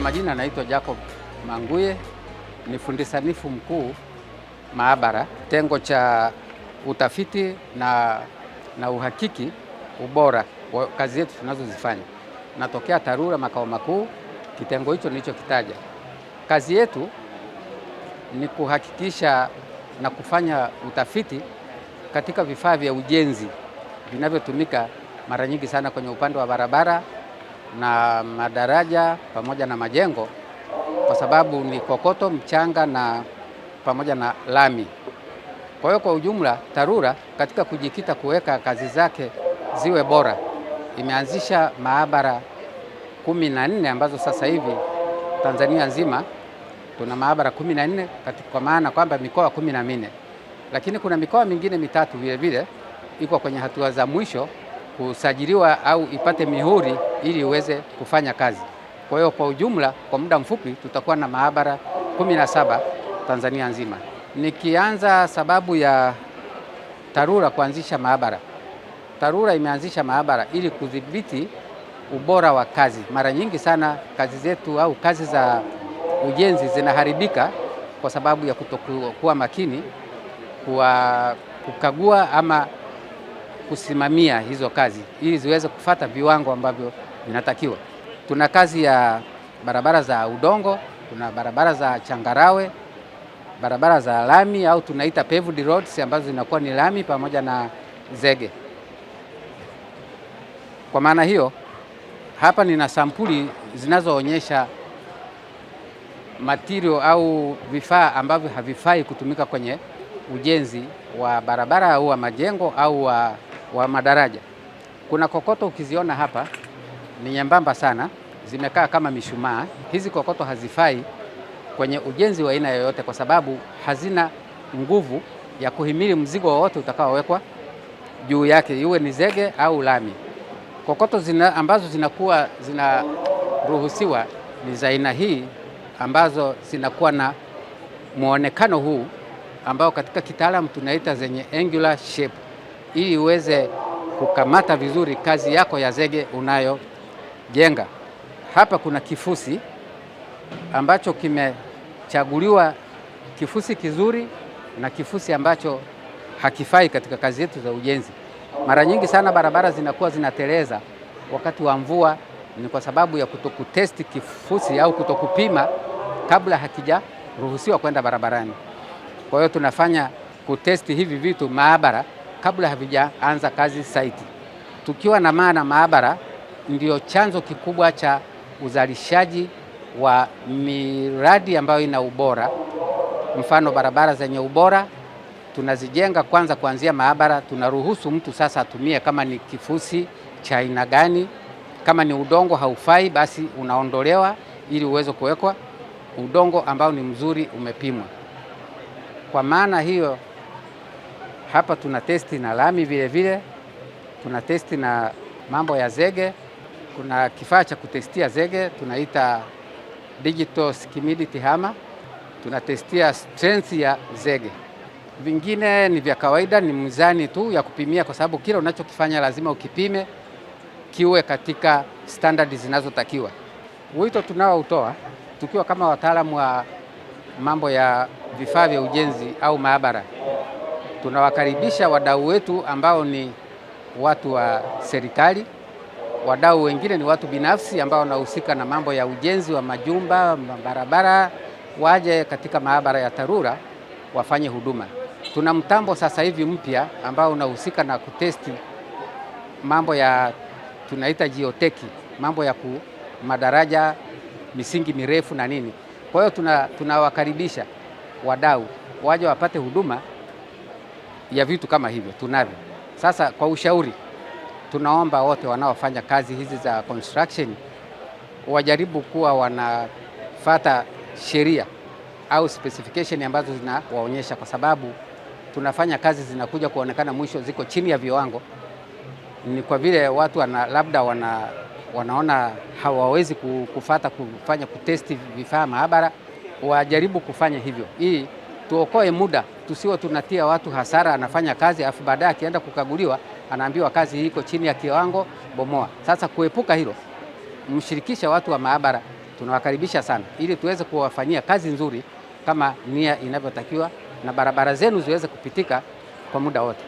majina naitwa Jacob Manguye, ni fundi sanifu mkuu maabara, kitengo cha utafiti na uhakiki ubora wa kazi yetu tunazozifanya. Natokea TARURA makao makuu, kitengo hicho nilichokitaja. Kazi yetu ni kuhakikisha na kufanya utafiti katika vifaa vya ujenzi vinavyotumika mara nyingi sana kwenye upande wa barabara na madaraja pamoja na majengo, kwa sababu ni kokoto, mchanga na pamoja na lami. Kwa hiyo kwa ujumla, TARURA katika kujikita kuweka kazi zake ziwe bora, imeanzisha maabara 14 ambazo sasa hivi Tanzania nzima tuna maabara 14, kwa maana kwamba mikoa 14, lakini kuna mikoa mingine mitatu vile vile iko kwenye hatua za mwisho kusajiliwa au ipate mihuri ili iweze kufanya kazi. Kwa hiyo kwa ujumla, kwa muda mfupi tutakuwa na maabara 17 Tanzania nzima. Nikianza sababu ya TARURA kuanzisha maabara. TARURA imeanzisha maabara ili kudhibiti ubora wa kazi. Mara nyingi sana kazi zetu au kazi za ujenzi zinaharibika kwa sababu ya kutokuwa makini kukagua ama kusimamia hizo kazi ili ziweze kufuata viwango ambavyo vinatakiwa. Tuna kazi ya barabara za udongo, tuna barabara za changarawe, barabara za lami au tunaita paved roads ambazo zinakuwa ni lami pamoja na zege. Kwa maana hiyo, hapa nina sampuli zinazoonyesha material au vifaa ambavyo havifai kutumika kwenye ujenzi wa barabara au wa majengo au wa madaraja. Kuna kokoto ukiziona hapa ni nyembamba sana, zimekaa kama mishumaa. Hizi kokoto hazifai kwenye ujenzi wa aina yoyote kwa sababu hazina nguvu ya kuhimili mzigo wowote utakaowekwa juu yake, iwe ni zege au lami. Kokoto ambazo zinaruhusiwa ni za aina hii ambazo zinakuwa na muonekano huu ambao katika kitaalamu tunaita zenye angular shape, ili uweze kukamata vizuri kazi yako ya zege unayojenga. Hapa kuna kifusi ambacho kimechaguliwa, kifusi kizuri na kifusi ambacho hakifai katika kazi yetu za ujenzi. Mara nyingi sana barabara zinakuwa zinateleza wakati wa mvua, ni kwa sababu ya kutokutesti kifusi au kutokupima kabla hakijaruhusiwa kwenda barabarani. Kwa hiyo tunafanya kutesti hivi vitu maabara kabla havijaanza kazi site. Tukiwa na maana maabara ndio chanzo kikubwa cha uzalishaji wa miradi ambayo ina ubora. Mfano, barabara zenye ubora tunazijenga kwanza kuanzia maabara. Tunaruhusu mtu sasa atumie kama ni kifusi cha aina gani. Kama ni udongo haufai, basi unaondolewa ili uweze kuwekwa udongo ambao ni mzuri, umepimwa. Kwa maana hiyo, hapa tuna testi na lami vile vile, tuna testi na mambo ya zege. Kuna kifaa cha kutestia zege tunaita digital skimidity hammer, tunatestia strength ya zege. Vingine ni vya kawaida, ni mizani tu ya kupimia, kwa sababu kila unachokifanya lazima ukipime kiwe katika standard zinazotakiwa. Wito tunaoutoa tukiwa kama wataalamu wa mambo ya vifaa vya ujenzi au maabara, tunawakaribisha wadau wetu ambao ni watu wa serikali. Wadau wengine ni watu binafsi ambao wanahusika na mambo ya ujenzi wa majumba, barabara, waje katika maabara ya TARURA wafanye huduma. Tuna mtambo sasa hivi mpya ambao unahusika na kutesti mambo ya tunaita geoteki, mambo ya madaraja, misingi mirefu na nini. Kwa hiyo tunawakaribisha wadau waje wapate huduma ya vitu kama hivyo tunavyo. Sasa kwa ushauri, tunaomba wote wanaofanya kazi hizi za construction wajaribu kuwa wanafuata sheria au specification ambazo zinawaonyesha, kwa sababu tunafanya kazi zinakuja kuonekana mwisho ziko chini ya viwango. Ni kwa vile watu labda wanaona hawawezi kufanya kutesti vifaa maabara, wajaribu kufanya hivyo ili tuokoe muda, tusiwe tunatia watu hasara. Anafanya kazi afu baadaye akienda kukaguliwa anaambiwa kazi hii iko chini ya kiwango, bomoa. Sasa kuepuka hilo, mshirikisha watu wa maabara tunawakaribisha sana ili tuweze kuwafanyia kazi nzuri kama nia inavyotakiwa na barabara zenu ziweze kupitika kwa muda wote.